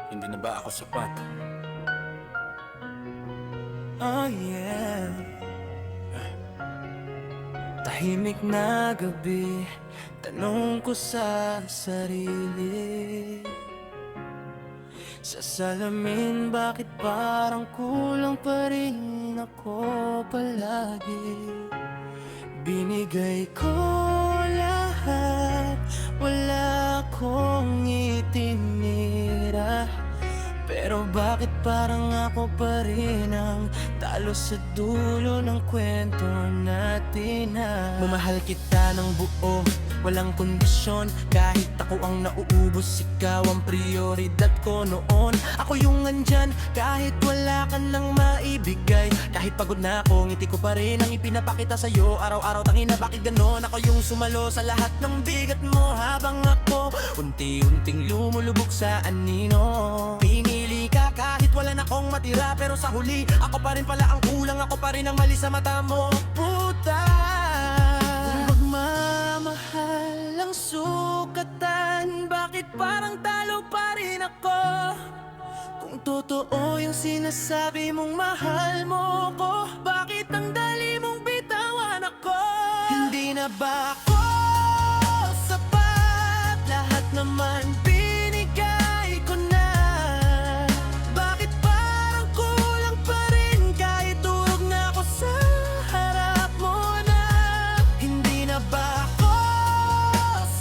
Hindi na ba ako sapat? Oh yeah. Tahimik na gabi, tanong ko sa sarili. Sa salamin, bakit parang kulang pa rin ako palagi? Binigay ko lahat, wala akong itinira. Pero bakit parang ako pa rin ang talo sa dulo ng kwento natin na mamahal kita ng buo, walang kondisyon. Kahit ako ang nauubos, ikaw ang prioridad ko noon. Ako yung andyan kahit wala ka nang maibigay. Kahit pagod na ako, ngiti ko pa rin ang ipinapakita sa'yo. Araw-araw tangina, bakit ganon? Ako yung sumalo sa lahat ng bigat mo, habang ako unti-unting lumulubog sa anino. Pinili ka kahit wala na akong matira, pero sa huli ako pa rin pala ang kulang. Ako pa rin ang mali sa mata mo, puta. Kung magmamahal ang sukatan, bakit parang talo pa rin ako? Kung totoo yung sinasabi mong mahal mo ko, bakit ang dali mong bitawan ako? Hindi na ba ako sapat? Lahat naman binigay ko na. Bakit parang kulang pa rin kahit durog na ako sa harap mo na? Hindi na ba ako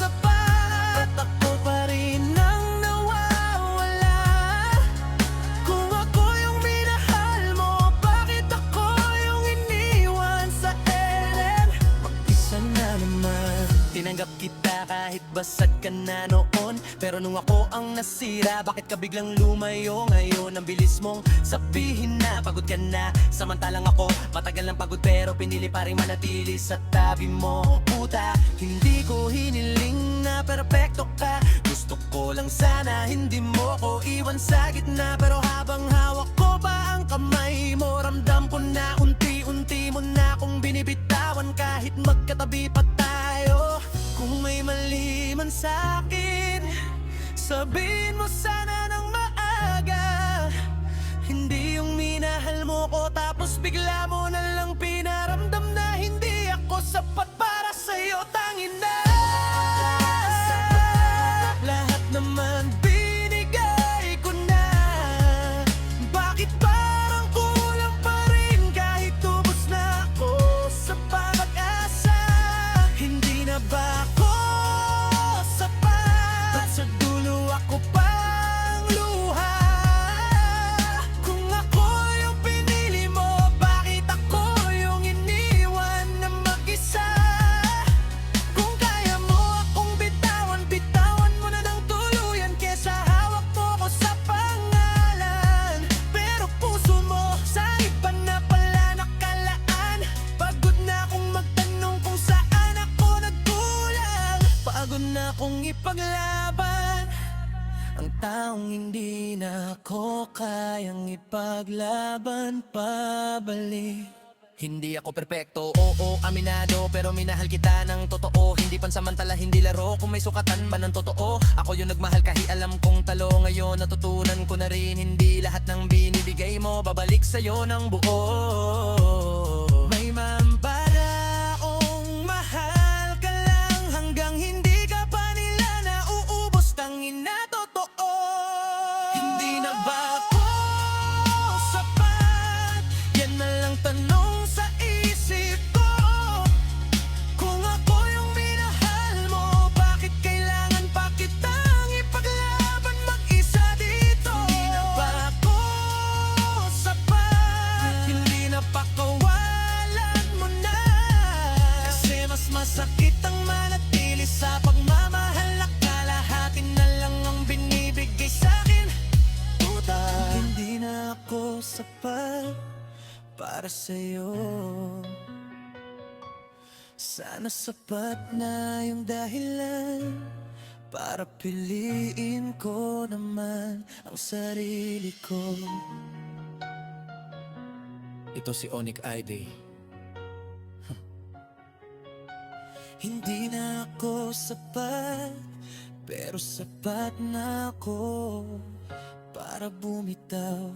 sapat? Ako pa rin ang nawawala. Kung ako yung minahal mo, bakit ako yung iniwan sa eren? Mag-isa na naman. Tinanggap kita kahit basag ka na noon, pero nung ako ang nasira, bakit ka biglang lumayo ngayon? Ang bilis mong sabihin na pagod ka na, samantalang ako matagal ng pagod, pero pinili pa rin manatili sa tabi mo. Puta, hindi ko hiniling na perpekto ka. Gusto ko lang sana hindi mo ko iwan sa gitna, pero habang hawak ko pa ang kamay mo, ramdam ko na unti-unti mo na akong binibitawan. Kahit magkatabi pa tayo, kung may mali man sa'kin, sabihin mo sana ng maaga. Hindi yung minahal mo ko, tapos bigla mo na lang pinaramdam na hindi ako sapat para sa'yo. Tangin na, lahat naman binigay ko na. Bakit parang kulang pa rin kahit tubos na ako sa pag-asa? Hindi na ba ako sapat? At sa dulo ako pang luha. Kung ako yung pinili mo, bakit ako yung iniwan na mag-isa? Kung kaya mo akong bitawan, bitawan mo na ng tuluyan, kesa hawak mo ko sa pangalan. Pero puso mo sa iba na pala nakalaan. Pagod na akong magtanong kung saan ako nagkulang. Pagod na akong ipaglaban ang taong hindi na ako kayang ipaglaban pabalik. Hindi ako perpekto, oo, aminado, pero minahal kita ng totoo. Hindi pansamantala, hindi laro, kung may sukatan ba ng totoo. Ako yung nagmahal kahit alam kong talo. Ngayon natutunan ko na rin, hindi lahat ng binibigay mo babalik sa'yo ng buo. May mambaraong mahal ka lang hanggang hindi ka pa nila nauubos. Tangin na totoo. Hindi na ba ako sapat? Yan na lang tanong sa isip ko. Kung ako yung minahal mo, bakit kailangan pa kitang ipaglaban mag-isa dito? Hindi na ba ako sapat? Hindi na pakawalan mo na. Kasi mas masakit ang manatili sa pagmamahal na kalahati na lang ang binibigay sa'kin. Puta, hindi na ako sapat para sa'yo. Sana sapat na yung dahilan para piliin ko naman ang sarili ko. Ito si Onyx ID. Hindi na ako sapat pero sapat na ako para bumitaw